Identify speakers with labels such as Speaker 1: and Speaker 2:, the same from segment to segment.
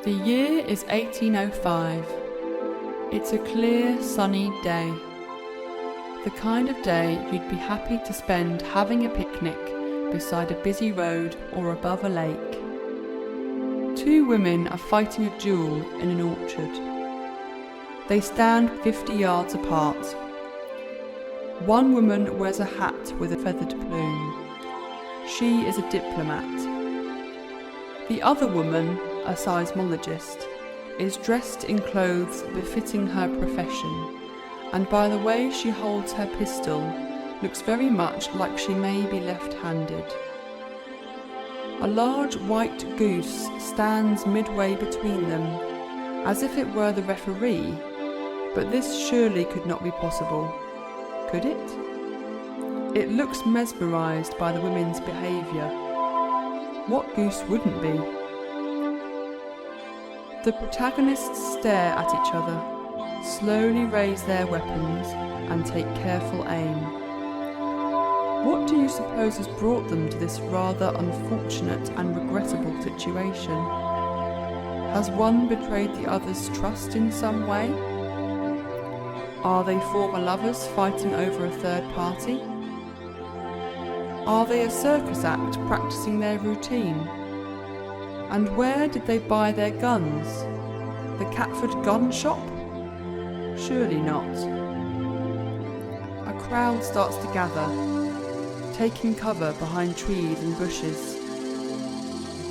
Speaker 1: The year is 1805. It's a clear, sunny day. The kind of day you'd be happy to spend having a picnic beside a busy road or above a lake. Two women are fighting a duel in an orchard. They stand 50 yards apart. One woman wears a hat with a feathered plume. She is a diplomat. The other woman, a seismologist, is dressed in clothes befitting her profession, and by the way she holds her pistol, looks very much like she may be left-handed. A large white goose stands midway between them, as if it were the referee, but this surely could not be possible. Could it? It looks mesmerised by the women's behaviour. What goose wouldn't be? The protagonists stare at each other, slowly raise their weapons and take careful aim. What do you suppose has brought them to this rather unfortunate and regrettable situation? Has one betrayed the other's trust in some way? Are they former lovers fighting over a third party? Are they a circus act practicing their routine? And where did they buy their guns? The Catford gun shop? Surely not. A crowd starts to gather, taking cover behind trees and bushes.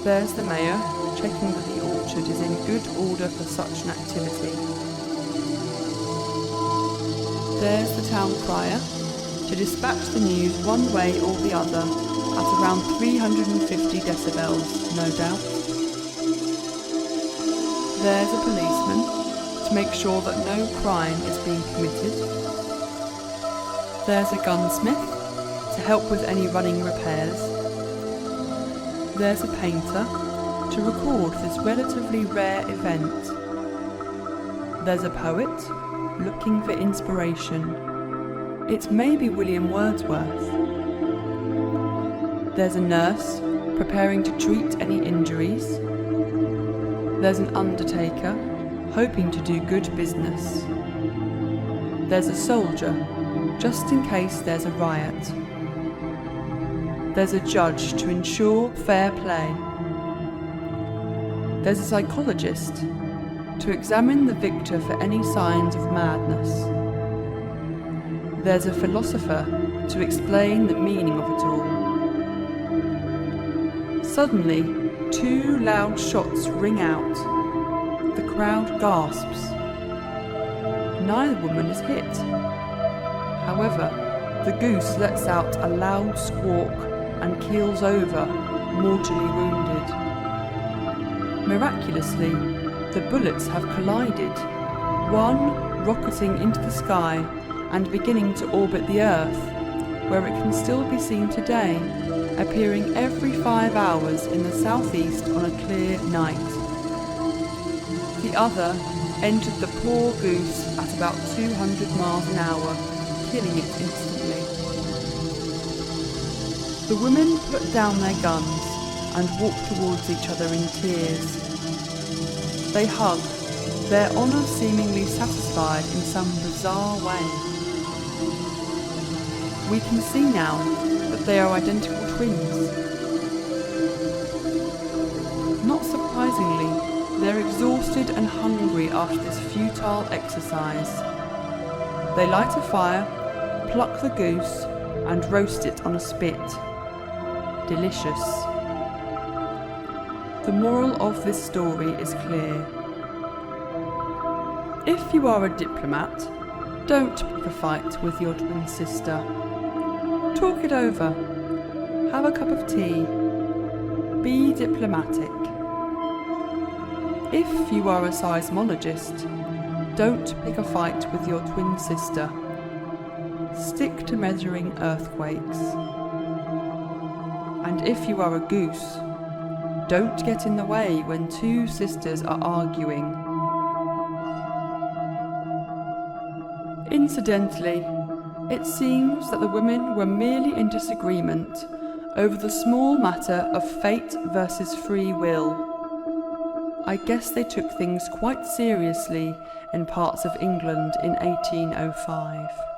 Speaker 1: There's the mayor, checking that the orchard is in good order for such an activity. There's the town crier, to dispatch the news one way or the other, at around 350 decibels, no doubt. There's a policeman, to make sure that no crime is being committed. There's a gunsmith, to help with any running repairs. There's a painter, to record this relatively rare event. There's a poet, looking for inspiration. It may be William Wordsworth. There's a nurse, preparing to treat any injuries. There's an undertaker, hoping to do good business. There's a soldier, just in case there's a riot. There's a judge to ensure fair play. There's a psychologist, to examine the victor for any signs of madness. There's a philosopher to explain the meaning of it all. Suddenly, two loud shots ring out. The crowd gasps. Neither woman is hit. However, the goose lets out a loud squawk and keels over, mortally wounded. Miraculously, the bullets have collided, one rocketing into the sky and beginning to orbit the Earth, where it can still be seen today, appearing every 5 hours in the southeast on a clear night. The other entered the poor goose at about 200 miles an hour, killing it instantly. The women put down their guns and walked towards each other in tears. They hug, their honour seemingly satisfied in some bizarre way. We can see now that they are identical twins. Not surprisingly, they're exhausted and hungry after this futile exercise. They light a fire, pluck the goose, and roast it on a spit. Delicious. The moral of this story is clear. If you are a diplomat, don't pick a fight with your twin sister. Talk it over. Have a cup of tea. Be diplomatic. If you are a seismologist, don't pick a fight with your twin sister. Stick to measuring earthquakes. And if you are a goose, don't get in the way when two sisters are arguing. Incidentally, it seems that the women were merely in disagreement over the small matter of fate versus free will. I guess they took things quite seriously in parts of England in 1805.